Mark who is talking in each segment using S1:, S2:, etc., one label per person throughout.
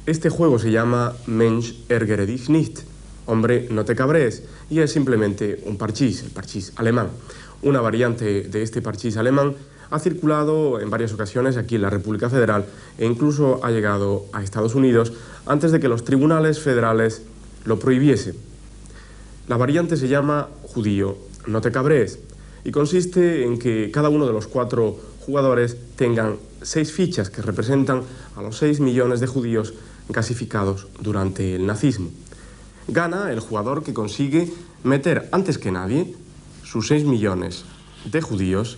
S1: Este juego se llama Mensch, ärgere dich nicht, hombre, no te cabrees, y es simplemente un parchís, el parchís alemán. Una variante de este parchís alemán ha circulado en varias ocasiones aquí en la República Federal e incluso ha llegado a Estados Unidos antes de que los tribunales federales lo prohibiesen. La variante se llama judío, no te cabrees, y consiste en que cada uno de los 4 jugadores tengan 6 fichas que representan a los 6 millones de judíos gasificados durante el nazismo. Gana el jugador que consigue meter antes que nadie sus 6 millones de judíos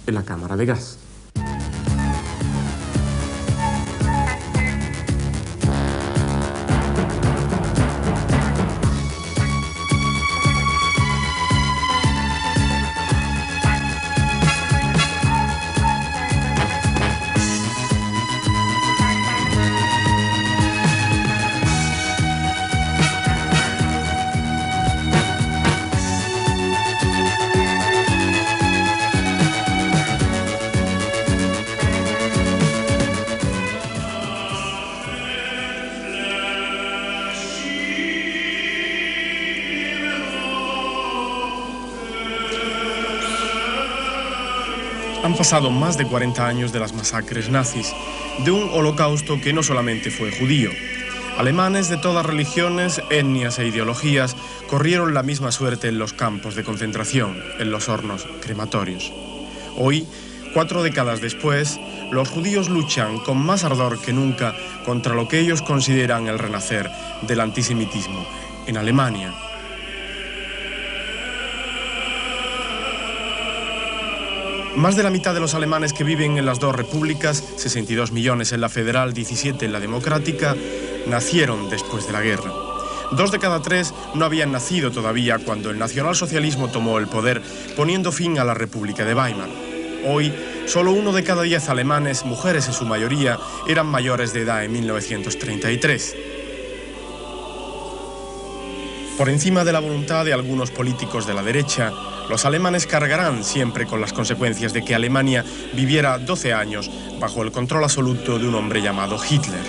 S1: en la cámara de gas. Han pasado más de 40 años de las masacres nazis, de un holocausto que no solamente fue judío. Alemanes de todas religiones, etnias e ideologías corrieron la misma suerte en los campos de concentración, en los hornos crematorios. Hoy, 4 décadas después, los judíos luchan con más ardor que nunca contra lo que ellos consideran el renacer del antisemitismo en Alemania. Más de la mitad de los alemanes que viven en las 2 repúblicas, 62 millones en la federal, 17 en la democrática, nacieron después de la guerra. 2 de cada 3 no habían nacido todavía cuando el nacionalsocialismo tomó el poder, poniendo fin a la República de Weimar. Hoy, solo 1 de cada 10 alemanes, mujeres en su mayoría, eran mayores de edad en 1933. Por encima de la voluntad de algunos políticos de la derecha, los alemanes cargarán siempre con las consecuencias de que Alemania viviera 12 años bajo el control absoluto de un hombre llamado Hitler.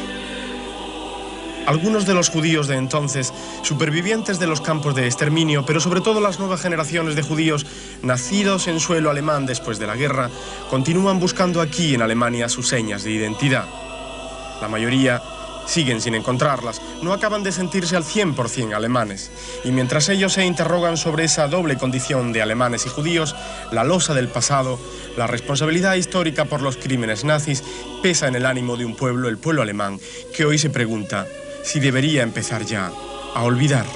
S1: Algunos de los judíos de entonces, supervivientes de los campos de exterminio, pero sobre todo las nuevas generaciones de judíos nacidos en suelo alemán después de la guerra, continúan buscando aquí en Alemania sus señas de identidad. La mayoría siguen sin encontrarlas, no acaban de sentirse al 100% alemanes. Y mientras ellos se interrogan sobre esa doble condición de alemanes y judíos, la losa del pasado, la responsabilidad histórica por los crímenes nazis, pesa en el ánimo de un pueblo, el pueblo alemán, que hoy se pregunta si debería empezar ya a olvidar.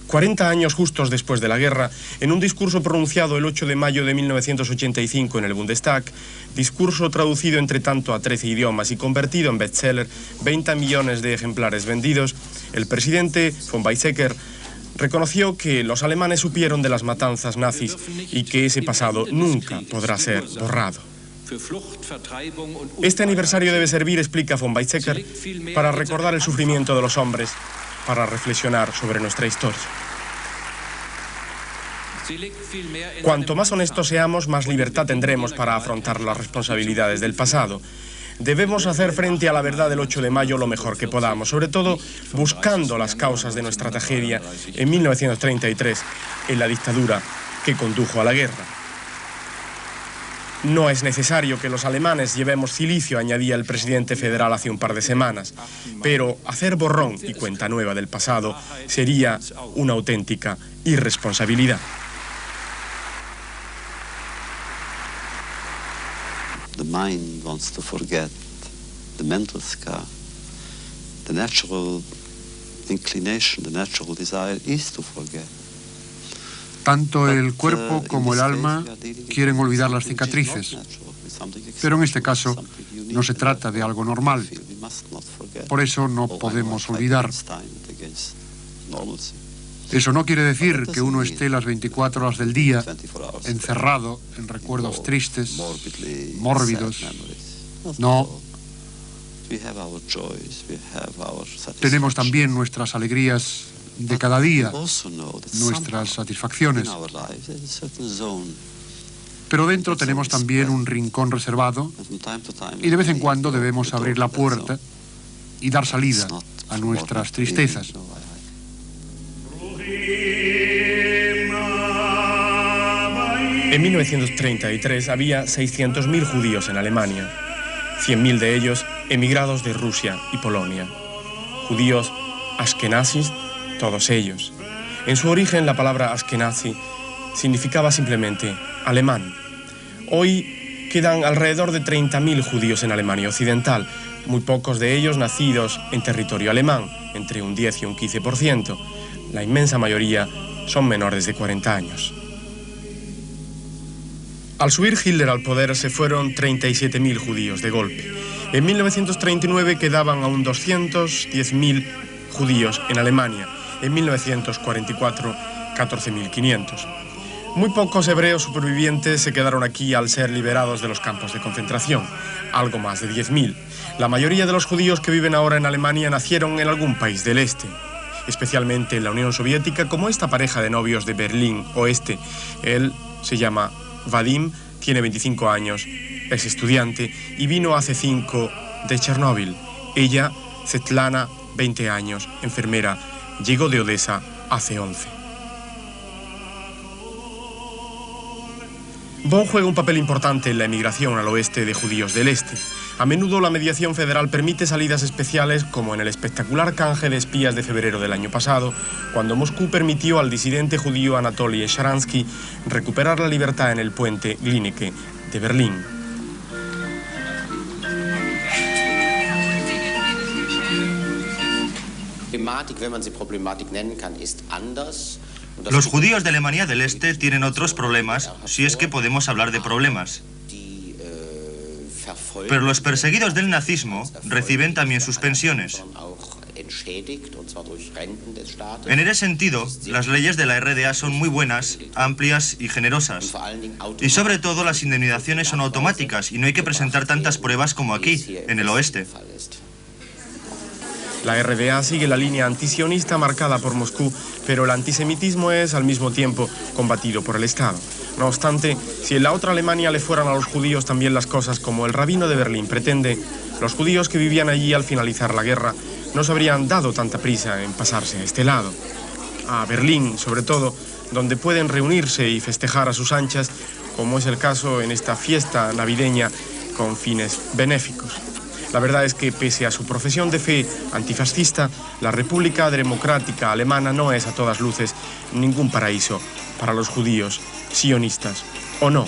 S1: «40 años justos después de la guerra, en un discurso pronunciado el 8 de mayo de 1985 en el Bundestag, discurso traducido entre tanto a 13 idiomas y convertido en bestseller, 20 millones de ejemplares vendidos, el presidente von Weizsäcker reconoció que los alemanes supieron de las matanzas nazis y que ese pasado nunca podrá ser borrado. Este aniversario debe servir, explica von Weizsäcker, para recordar el sufrimiento de los hombres, para reflexionar sobre nuestra historia. Cuanto más honestos seamos, más libertad tendremos para afrontar las responsabilidades del pasado. Debemos hacer frente a la verdad del 8 de mayo lo mejor que podamos, sobre todo buscando las causas de nuestra tragedia en 1933, en la dictadura que condujo a la guerra. No es necesario que los alemanes llevemos cilicio, añadía el presidente federal hace un par de semanas, pero hacer borrón y cuenta nueva del pasado sería una auténtica irresponsabilidad.
S2: The mind wants to forget the mental scar. The natural inclination, the natural desire is to forget.
S3: Tanto el cuerpo como el alma quieren olvidar las cicatrices, pero en este caso no se trata de algo normal. Por eso no podemos olvidar. Eso no quiere decir que uno esté las 24 horas del día encerrado en recuerdos tristes, mórbidos. No. Tenemos también nuestras alegrías de cada día, nuestras satisfacciones. Pero dentro tenemos también un rincón reservado y de vez en cuando debemos abrir la puerta y dar salida a nuestras tristezas.
S1: En 1933 había 600.000 judíos en Alemania, 100.000 de ellos emigrados de Rusia y Polonia. Judíos ashkenazis, todos ellos. En su origen la palabra ashkenazi significaba simplemente alemán. Hoy quedan alrededor de 30.000 judíos en Alemania Occidental, muy pocos de ellos nacidos en territorio alemán, entre un 10 y un 15%. La inmensa mayoría son menores de 40 años. Al subir Hitler al poder se fueron 37.000 judíos de golpe. En 1939 quedaban aún 210.000 judíos en Alemania. En 1944, 14.500. Muy pocos hebreos supervivientes se quedaron aquí al ser liberados de los campos de concentración, algo más de 10.000. La mayoría de los judíos que viven ahora en Alemania nacieron en algún país del este, especialmente en la Unión Soviética, como esta pareja de novios de Berlín Oeste. Él se llama Vadim, tiene 25 años, es estudiante y vino hace 5 de Chernóbil. Ella, Svetlana, 20 años, enfermera, llegó de Odessa hace 11. Bonn juega un papel importante en la emigración al oeste de judíos del este. A menudo la mediación federal permite salidas especiales, como en el espectacular canje de espías de febrero del año pasado, cuando Moscú permitió al disidente judío Anatoly Sharansky recuperar la libertad en el puente Glienicke de Berlín.
S4: Los judíos de Alemania del Este tienen otros problemas, si es que podemos hablar de problemas. Pero los perseguidos del nazismo reciben también sus pensiones. En ese sentido, las leyes de la RDA son muy buenas, amplias y generosas. Y sobre todo, las indemnizaciones son automáticas y no hay que presentar tantas pruebas como aquí, en el oeste.
S1: La RDA sigue la línea antisionista marcada por Moscú, pero el antisemitismo es al mismo tiempo combatido por el Estado. No obstante, si en la otra Alemania le fueran a los judíos también las cosas como el rabino de Berlín pretende, los judíos que vivían allí al finalizar la guerra no se habrían dado tanta prisa en pasarse a este lado. A Berlín, sobre todo, donde pueden reunirse y festejar a sus anchas, como es el caso en esta fiesta navideña con fines benéficos. La verdad es que, pese a su profesión de fe antifascista, la República Democrática Alemana no es a todas luces ningún paraíso para los judíos, sionistas o no.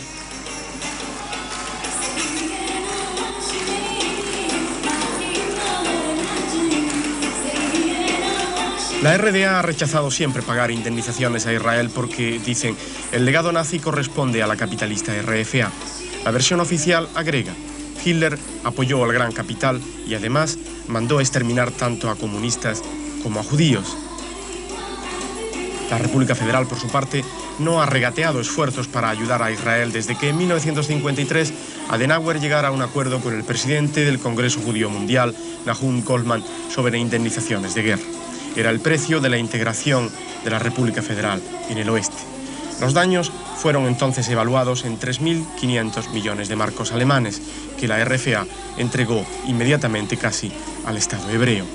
S1: La RDA ha rechazado siempre pagar indemnizaciones a Israel porque, dicen, el legado nazi corresponde a la capitalista RFA. La versión oficial agrega: Hitler apoyó al gran capital y además mandó exterminar tanto a comunistas como a judíos. La República Federal, por su parte, no ha regateado esfuerzos para ayudar a Israel desde que en 1953 Adenauer llegara a un acuerdo con el presidente del Congreso Judío Mundial, Nahum Goldmann, sobre indemnizaciones de guerra. Era el precio de la integración de la República Federal en el oeste. Los daños fueron entonces evaluados en 3.500 millones de marcos alemanes, que la RFA entregó inmediatamente casi al Estado hebreo.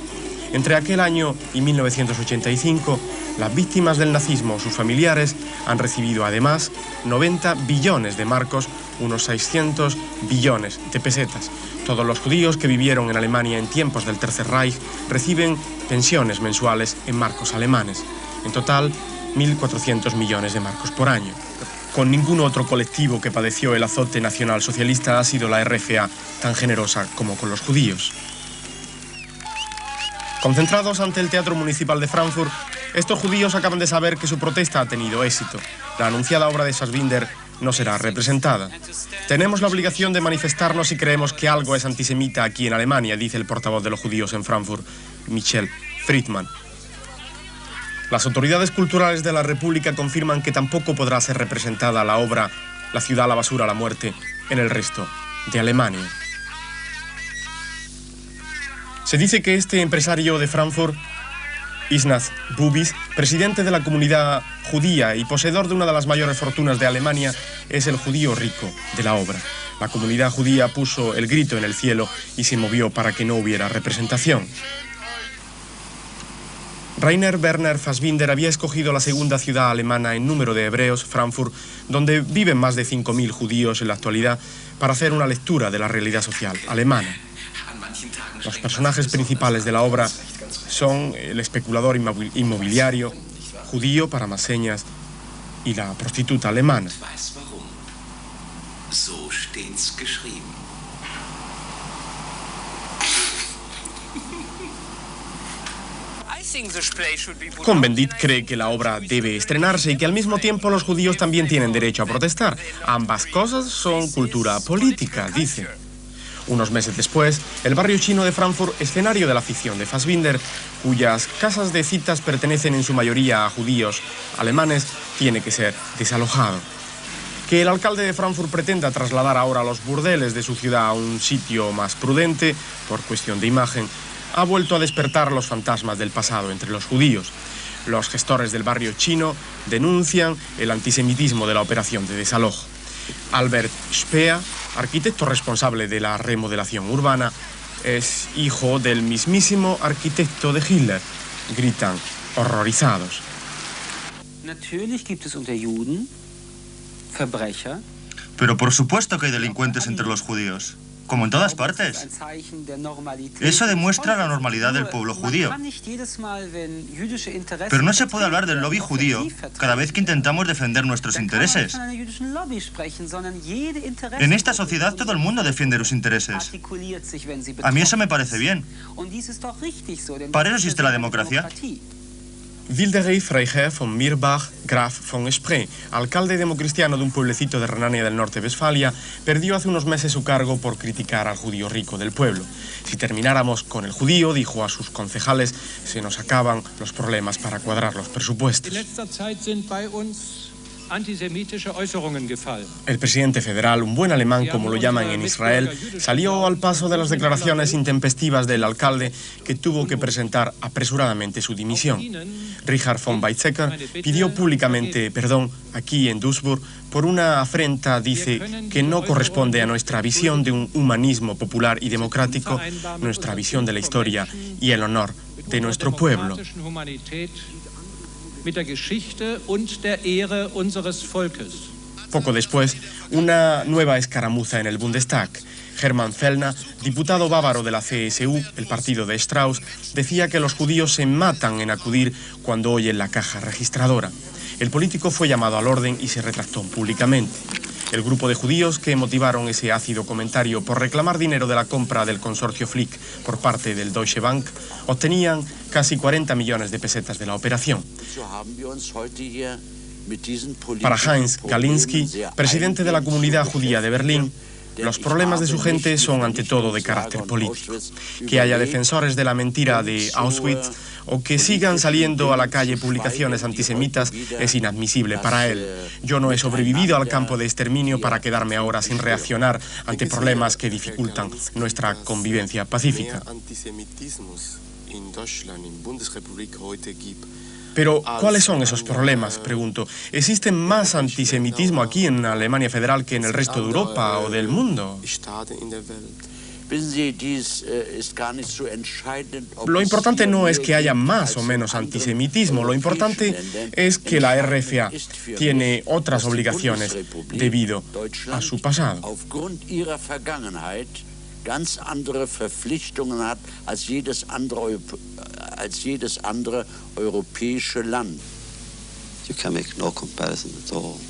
S1: Entre aquel año y 1985, las víctimas del nazismo o sus familiares han recibido además 90 billones de marcos, unos 600 billones de pesetas. Todos los judíos que vivieron en Alemania en tiempos del Tercer Reich reciben pensiones mensuales en marcos alemanes. En total, 1.400 millones de marcos por año. Con ningún otro colectivo que padeció el azote nacionalsocialista ha sido la RFA tan generosa como con los judíos. Concentrados ante el Teatro Municipal de Frankfurt, estos judíos acaban de saber que su protesta ha tenido éxito. La anunciada obra de Fassbinder no será representada. Tenemos la obligación de manifestarnos si creemos que algo es antisemita aquí en Alemania, dice el portavoz de los judíos en Frankfurt, Michel Friedman. Las autoridades culturales de la República confirman que tampoco podrá ser representada la obra La ciudad, la basura, la muerte en el resto de Alemania. Se dice que este empresario de Frankfurt Ignaz Bubis, presidente de la comunidad judía y poseedor de una de las mayores fortunas de Alemania, es el judío rico de la obra. La comunidad judía puso el grito en el cielo y se movió para que no hubiera representación. Rainer Werner Fassbinder había escogido la segunda ciudad alemana en número de hebreos, Frankfurt, donde viven más de 5.000 judíos en la actualidad, para hacer una lectura de la realidad social alemana. Los personajes principales de la obra son el especulador inmobiliario, judío para más señas, y la prostituta alemana. Cohn-Bendit cree que la obra debe estrenarse y que al mismo tiempo los judíos también tienen derecho a protestar. Ambas cosas son cultura política, dice. Unos meses después, el barrio chino de Frankfurt, escenario de la ficción de Fassbinder, cuyas casas de citas pertenecen en su mayoría a judíos alemanes, tiene que ser desalojado. Que el alcalde de Frankfurt pretenda trasladar ahora los burdeles de su ciudad a un sitio más prudente, por cuestión de imagen, ha vuelto a despertar los fantasmas del pasado entre los judíos. Los gestores del barrio chino denuncian el antisemitismo de la operación de desalojo. Albert Speer, arquitecto responsable de la remodelación urbana, es hijo del mismísimo arquitecto de Hitler, gritan horrorizados.
S4: Pero por supuesto que hay delincuentes entre los judíos, como en todas partes. Eso demuestra la normalidad del pueblo judío. Pero no se puede hablar del lobby judío cada vez que intentamos defender nuestros intereses. En esta sociedad todo el mundo defiende los intereses. A mí eso me parece bien. Para eso existe la democracia.
S1: Wilderich Freiherr von Mirbach, Graf von Spree, alcalde democristiano de un pueblecito de Renania del Norte, Westfalia, perdió hace unos meses su cargo por criticar al judío rico del pueblo. Si termináramos con el judío, dijo a sus concejales, se nos acaban los problemas para cuadrar los presupuestos. El presidente federal, un buen alemán como lo llaman en Israel, salió al paso de las declaraciones intempestivas del alcalde, que tuvo que presentar apresuradamente su dimisión. Richard von Weizsäcker pidió públicamente perdón aquí en Duisburg por una afrenta, dice, que no corresponde a nuestra visión de un humanismo popular y democrático, nuestra visión de la historia y el honor de nuestro pueblo. Poco después, una nueva escaramuza en el Bundestag. Hermann Fellner, diputado bávaro de la CSU, el partido de Strauss, decía que los judíos se matan en acudir cuando oyen la caja registradora. El político fue llamado al orden y se retractó públicamente. El grupo de judíos que motivaron ese ácido comentario por reclamar dinero de la compra del consorcio Flick por parte del Deutsche Bank obtenían casi 40 millones de pesetas de la operación. Para Heinz Galinski, presidente de la comunidad judía de Berlín, los problemas de su gente son ante todo de carácter político. Que haya defensores de la mentira de Auschwitz o que sigan saliendo a la calle publicaciones antisemitas es inadmisible para él. Yo no he sobrevivido al campo de exterminio para quedarme ahora sin reaccionar ante problemas que dificultan nuestra convivencia pacífica. Pero, ¿cuáles son esos problemas?, pregunto. ¿Existe más antisemitismo aquí en Alemania Federal que en el resto de Europa o del mundo? Lo importante no es que haya más o menos antisemitismo, lo importante es que la RFA tiene otras obligaciones debido a su pasado.
S5: Ganz andere Verpflichtungen hat als jedes andere europäische Land.
S2: You can make no comparison at all.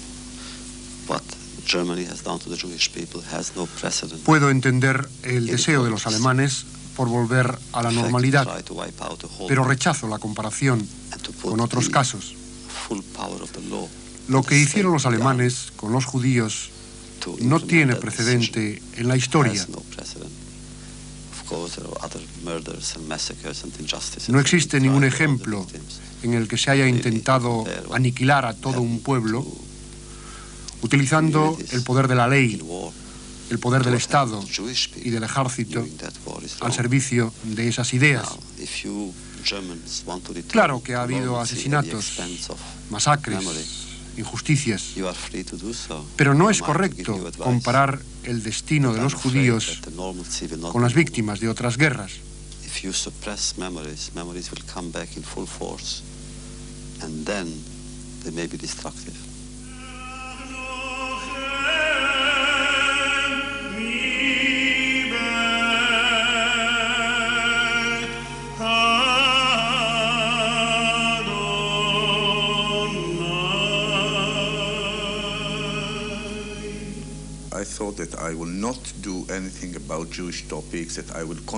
S2: What Germany has done to the Jewish people has no precedent.
S3: Puedo entender el deseo de los alemanes por volver a la normalidad, pero rechazo la comparación con otros casos. Lo que hicieron los alemanes con los judíos no tiene precedente en la historia. No existe ningún ejemplo en el que se haya intentado aniquilar a todo un pueblo utilizando el poder de la ley, el poder del Estado y del ejército al servicio de esas ideas. Claro que ha habido asesinatos, masacres, injusticias, pero no es correcto comparar el destino de los judíos con las víctimas de otras guerras.
S2: If you suppress memories, memories will come back in full force, and then they may be destructive.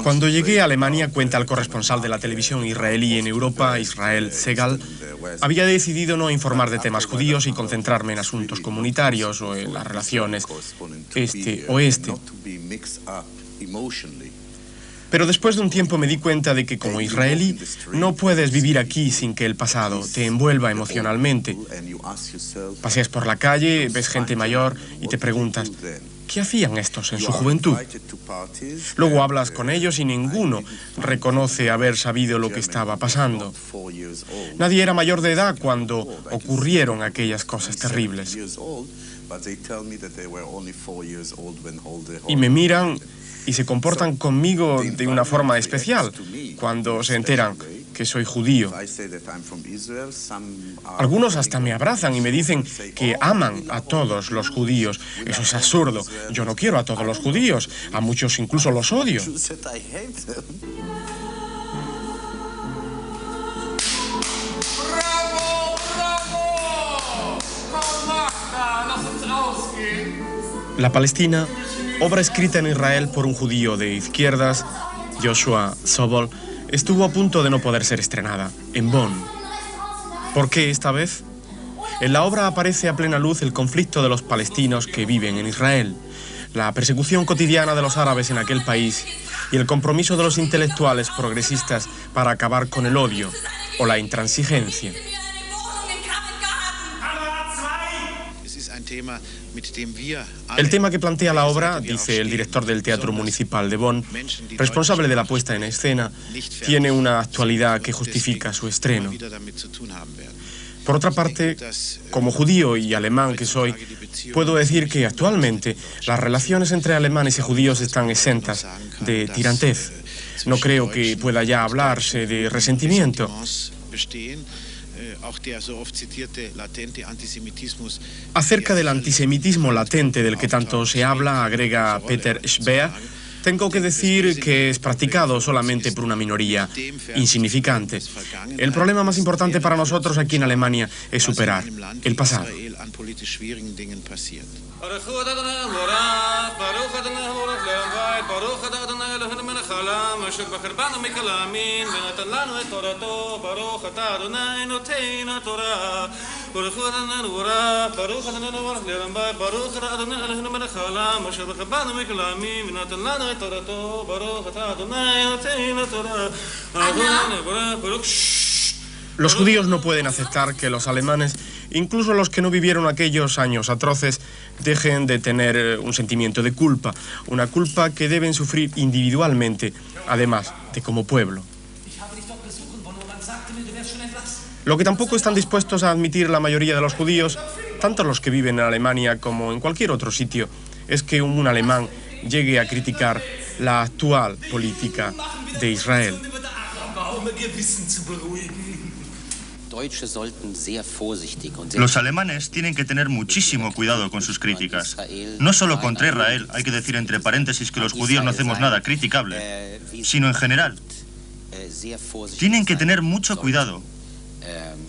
S1: Cuando llegué a Alemania, cuenta el corresponsal de la televisión israelí en Europa, Israel Segal, había decidido no informar de temas judíos y concentrarme en asuntos comunitarios o en las relaciones este-oeste. Pero después de un tiempo me di cuenta de que como israelí no puedes vivir aquí sin que el pasado te envuelva emocionalmente. Paseas por la calle, ves gente mayor y te preguntas, ¿qué hacían estos en su juventud? Luego hablas con ellos y ninguno reconoce haber sabido lo que estaba pasando. Nadie era mayor de edad cuando ocurrieron aquellas cosas terribles. Y me miran y se comportan conmigo de una forma especial cuando se enteran que soy judío. Algunos hasta me abrazan y me dicen que aman a todos los judíos. Eso es absurdo. Yo no quiero a todos los judíos. A muchos incluso los odio. La Palestina, obra escrita en Israel por un judío de izquierdas, Joshua Sobol, estuvo a punto de no poder ser estrenada, en Bonn. ¿Por qué esta vez? En la obra aparece a plena luz el conflicto de los palestinos que viven en Israel, la persecución cotidiana de los árabes en aquel país y el compromiso de los intelectuales progresistas para acabar con el odio o la intransigencia. El tema que plantea la obra, dice el director del Teatro Municipal de Bonn, responsable de la puesta en escena, tiene una actualidad que justifica su estreno. Por otra parte, como judío y alemán que soy, puedo decir que actualmente las relaciones entre alemanes y judíos están exentas de tirantez. No creo que pueda ya hablarse de resentimiento. Acerca del antisemitismo latente del que tanto se habla, agrega Peter Speer, tengo que decir que es practicado solamente por una minoría insignificante. El problema más importante para nosotros aquí en Alemania es superar el pasado. Los judíos no pueden aceptar que los alemanes, incluso los que no vivieron aquellos años atroces, dejen de tener un sentimiento de culpa, una culpa que deben sufrir individualmente, además de como pueblo. Lo que tampoco están dispuestos a admitir la mayoría de los judíos, tanto los que viven en Alemania como en cualquier otro sitio, es que un alemán llegue a criticar la actual política de Israel.
S4: Los alemanes tienen que tener muchísimo cuidado con sus críticas. No solo contra Israel, hay que decir entre paréntesis que los judíos no hacemos nada criticable, sino en general. Tienen que tener mucho cuidado.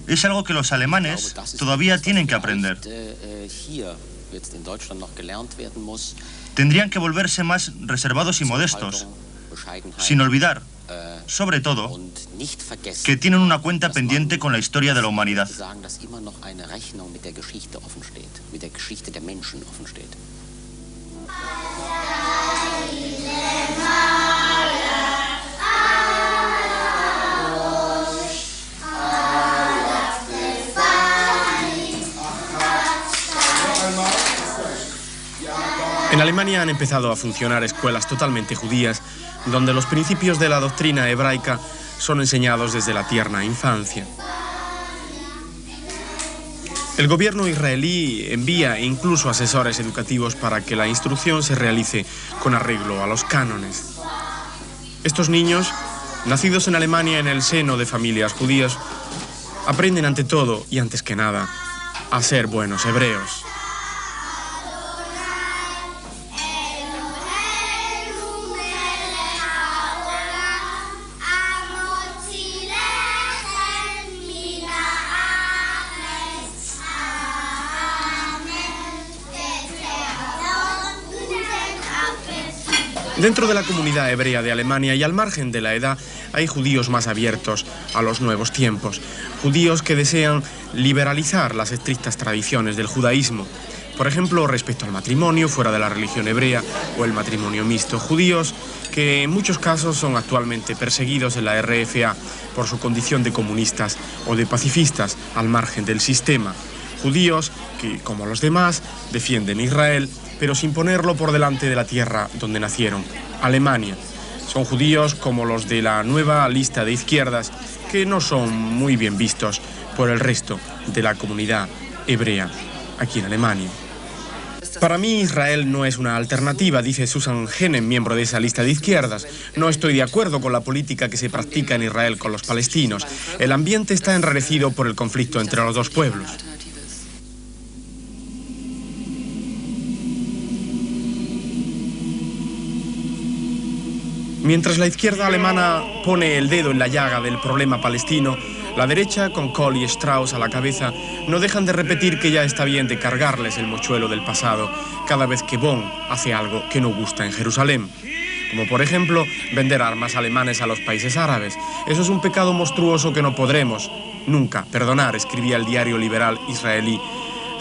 S4: Es algo que los alemanes todavía tienen que aprender. Tendrían que volverse más reservados y modestos, sin olvidar, sobre todo, que tienen una cuenta pendiente con la historia de la humanidad.
S1: En Alemania han empezado a funcionar escuelas totalmente judías, donde los principios de la doctrina hebraica son enseñados desde la tierna infancia. El gobierno israelí envía incluso asesores educativos para que la instrucción se realice con arreglo a los cánones. Estos niños, nacidos en Alemania en el seno de familias judías, aprenden ante todo y antes que nada a ser buenos hebreos. Dentro de la comunidad hebrea de Alemania y al margen de la edad hay judíos más abiertos a los nuevos tiempos, judíos que desean liberalizar las estrictas tradiciones del judaísmo, por ejemplo respecto al matrimonio fuera de la religión hebrea o el matrimonio mixto, judíos que en muchos casos son actualmente perseguidos en la RFA por su condición de comunistas o de pacifistas al margen del sistema, judíos que, como los demás, defienden Israel, pero sin ponerlo por delante de la tierra donde nacieron, Alemania. Son judíos como los de la nueva lista de izquierdas, que no son muy bien vistos por el resto de la comunidad hebrea aquí en Alemania. Para mí Israel no es una alternativa, dice Susan Hennen, miembro de esa lista de izquierdas. No estoy de acuerdo con la política que se practica en Israel con los palestinos. El ambiente está enrarecido por el conflicto entre los dos pueblos. Mientras la izquierda alemana pone el dedo en la llaga del problema palestino, la derecha, con Kohl y Strauss a la cabeza, no dejan de repetir que ya está bien de cargarles el mochuelo del pasado cada vez que Bonn hace algo que no gusta en Jerusalén. Como por ejemplo, vender armas alemanes a los países árabes. Eso es un pecado monstruoso que no podremos nunca perdonar, escribía el diario liberal israelí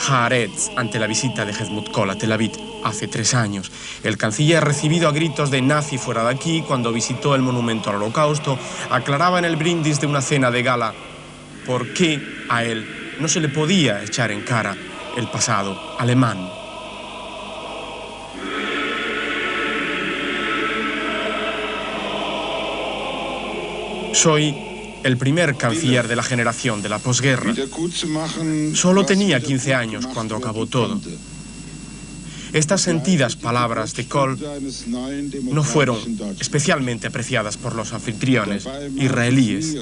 S1: Haaretz ante la visita de Helmut Kohl a Tel Aviv hace 3 años. El canciller, recibido a gritos de nazi fuera de aquí cuando visitó el monumento al Holocausto, aclaraba en el brindis de una cena de gala por qué a él no se le podía echar en cara el pasado alemán. Soy el primer canciller de la generación de la posguerra. Solo tenía 15 años cuando acabó todo. Estas sentidas palabras de Kohl no fueron especialmente apreciadas por los anfitriones israelíes.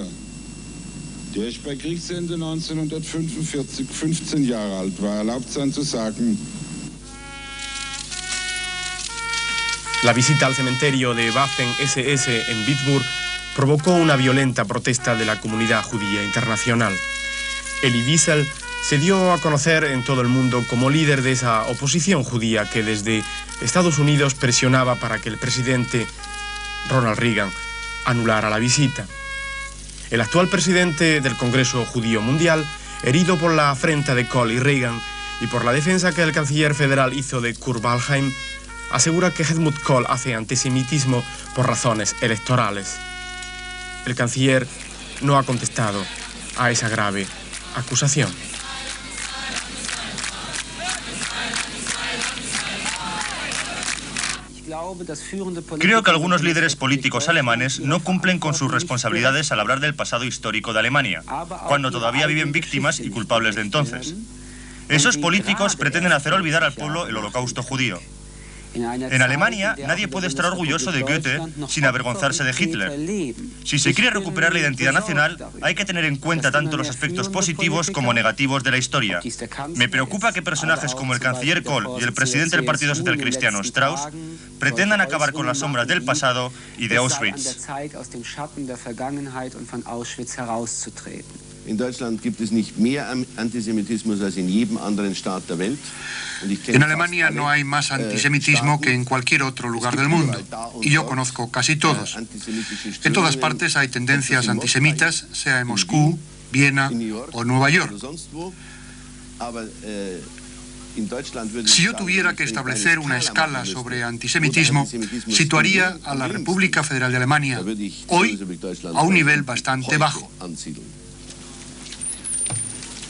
S1: La visita al cementerio de Waffen-SS en Bitburg provocó una violenta protesta de la comunidad judía internacional. Elie Wiesel se dio a conocer en todo el mundo como líder de esa oposición judía que desde Estados Unidos presionaba para que el presidente Ronald Reagan anulara la visita. El actual presidente del Congreso Judío Mundial, herido por la afrenta de Kohl y Reagan y por la defensa que el canciller federal hizo de Kurt Waldheim, asegura que Helmut Kohl hace antisemitismo por razones electorales. El canciller no ha contestado a esa grave acusación.
S4: Creo que algunos líderes políticos alemanes no cumplen con sus responsabilidades al hablar del pasado histórico de Alemania, cuando todavía viven víctimas y culpables de entonces. Esos políticos pretenden hacer olvidar al pueblo el holocausto judío. En Alemania nadie puede estar orgulloso de Goethe sin avergonzarse de Hitler. Si se quiere recuperar la identidad nacional, hay que tener en cuenta tanto los aspectos positivos como negativos de la historia. Me preocupa que personajes como el canciller Kohl y el presidente del Partido Social Cristiano Strauss pretendan acabar con las sombras del pasado y de Auschwitz.
S6: In Deutschland gibt es nicht mehr Antisemitismus als in jedem anderen Staat der Welt.
S3: En Alemania no hay más antisemitismo que en cualquier otro lugar del mundo, y yo conozco casi todos. En todas partes hay tendencias antisemitas, sea en Moscú, Viena o Nueva York. Si yo tuviera que establecer una escala sobre antisemitismo, situaría a la República Federal de Alemania hoy a un nivel bastante bajo.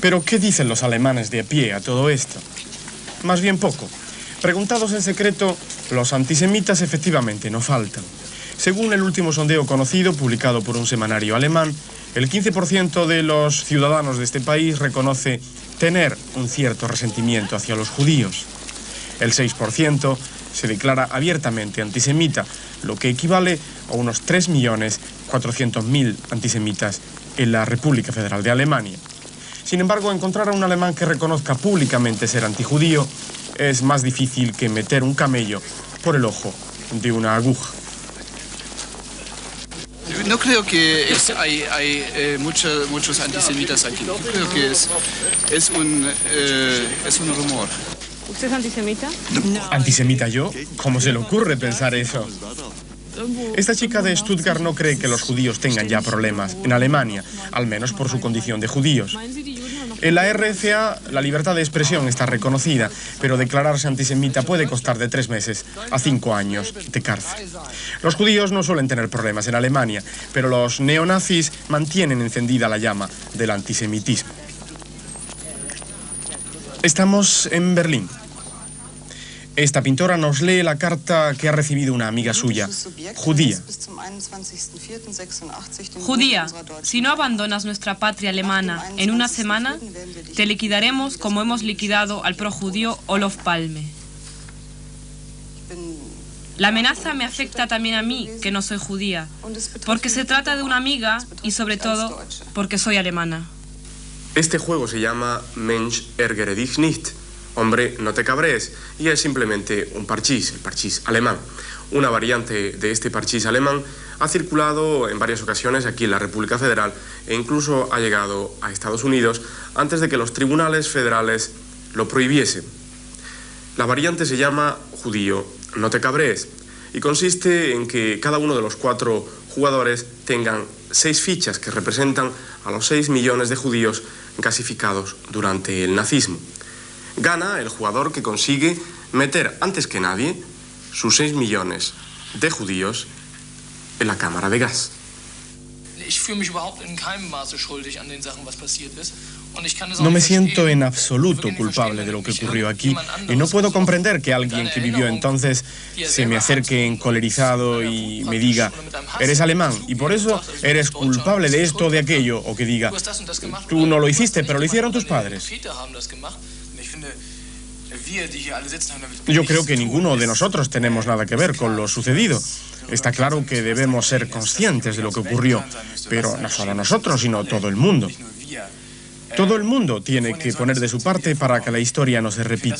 S1: Pero ¿qué dicen los alemanes de a pie a todo esto? Más bien poco. Preguntados en secreto, los antisemitas efectivamente no faltan. Según el último sondeo conocido, publicado por un semanario alemán, el 15% de los ciudadanos de este país reconoce tener un cierto resentimiento hacia los judíos. El 6% se declara abiertamente antisemita, lo que equivale a unos 3.400.000 antisemitas en la República Federal de Alemania. Sin embargo, encontrar a un alemán que reconozca públicamente ser antijudío es más difícil que meter un camello por el ojo de una aguja.
S7: No creo que hay muchos antisemitas aquí. Yo creo que es un rumor.
S8: ¿Usted es antisemita?
S1: ¿Antisemita yo? ¿Cómo se le ocurre pensar eso? Esta chica de Stuttgart no cree que los judíos tengan ya problemas en Alemania, al menos por su condición de judíos. En la RFA la libertad de expresión está reconocida, pero declararse antisemita puede costar de 3 meses a 5 años de cárcel. Los judíos no suelen tener problemas en Alemania, pero los neonazis mantienen encendida la llama del antisemitismo. Estamos en Berlín. Esta pintora nos lee la carta que ha recibido una amiga suya, judía.
S8: Judía, si no abandonas nuestra patria alemana en una semana, te liquidaremos como hemos liquidado al projudío Olof Palme. La amenaza me afecta también a mí, que no soy judía, porque se trata de una amiga y sobre todo porque soy alemana.
S1: Este juego se llama Mensch, ärgere dich nicht. Hombre, no te cabrees, y es simplemente un parchís, el parchís alemán. Una variante de este parchís alemán ha circulado en varias ocasiones aquí en la República Federal e incluso ha llegado a Estados Unidos antes de que los tribunales federales lo prohibiesen. La variante se llama judío, no te cabrees, y consiste en que cada uno de los 4 jugadores tengan 6 fichas que representan a los 6 millones de judíos gasificados durante el nazismo. Gana el jugador que consigue meter antes que nadie sus 6 millones de judíos en la cámara de gas. No me siento en absoluto culpable de lo que ocurrió aquí y no puedo comprender que alguien que vivió entonces se me acerque encolerizado y me diga: eres alemán y por eso eres culpable de esto o de aquello, o que diga: tú no lo hiciste, pero lo hicieron tus padres. Yo creo que ninguno de nosotros tenemos nada que ver con lo sucedido. Está claro que debemos ser conscientes de lo que ocurrió, pero no solo nosotros, sino todo el mundo. Todo el mundo tiene que poner de su parte para que la historia no se repita.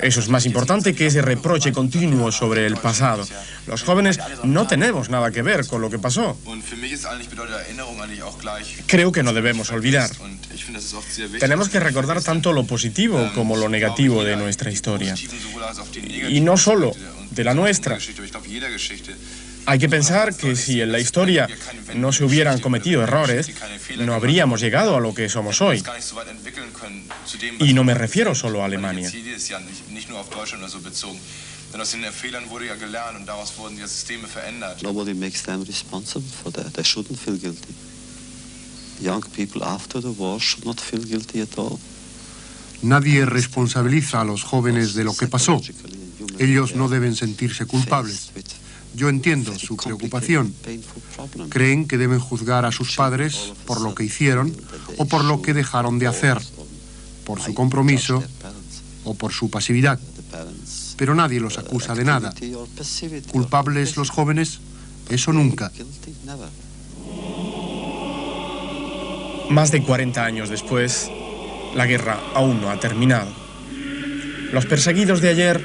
S1: Eso es más importante que ese reproche continuo sobre el pasado. Los jóvenes no tenemos nada que ver con lo que pasó. Creo que no debemos olvidar. Tenemos que recordar tanto lo positivo como lo negativo de nuestra historia. Y no solo de la nuestra. Hay que pensar que si en la historia no se hubieran cometido errores, no habríamos llegado a lo que somos hoy. Y no me refiero solo a Alemania.
S2: Nobody makes them responsible for that. They shouldn't feel guilty. Young people after the war should not feel guilty at all.
S3: Nadie responsabiliza a los jóvenes de lo que pasó. Ellos no deben sentirse culpables. Yo entiendo su preocupación. Creen que deben juzgar a sus padres por lo que hicieron o por lo que dejaron de hacer, por su compromiso o por su pasividad. Pero nadie los acusa de nada. ¿Culpables los jóvenes? Eso nunca.
S1: Más de 40 años después, la guerra aún no ha terminado. Los perseguidos de ayer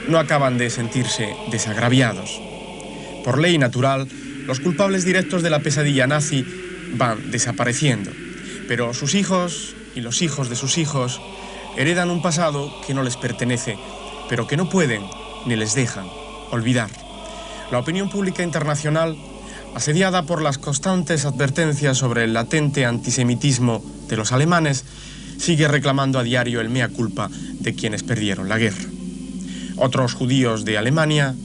S1: no acaban de sentirse desagraviados. Por ley natural, los culpables directos de la pesadilla nazi van desapareciendo, pero sus hijos y los hijos de sus hijos heredan un pasado que no les pertenece, pero que no pueden ni les dejan olvidar. La opinión pública internacional, asediada por las constantes advertencias sobre el latente antisemitismo de los alemanes, sigue reclamando a diario el mea culpa de quienes perdieron la guerra. Otros judíos de Alemania,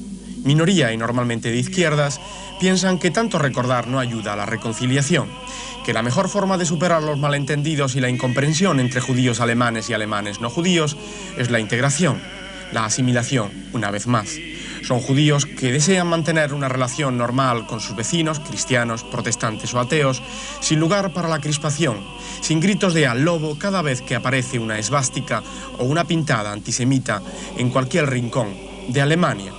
S1: minoría y normalmente de izquierdas, piensan que tanto recordar no ayuda a la reconciliación, que la mejor forma de superar los malentendidos y la incomprensión entre judíos alemanes y alemanes no judíos es la integración, la asimilación, una vez más. Son judíos que desean mantener una relación normal con sus vecinos, cristianos, protestantes o ateos, sin lugar para la crispación, sin gritos de al lobo cada vez que aparece una esvástica o una pintada antisemita en cualquier rincón de Alemania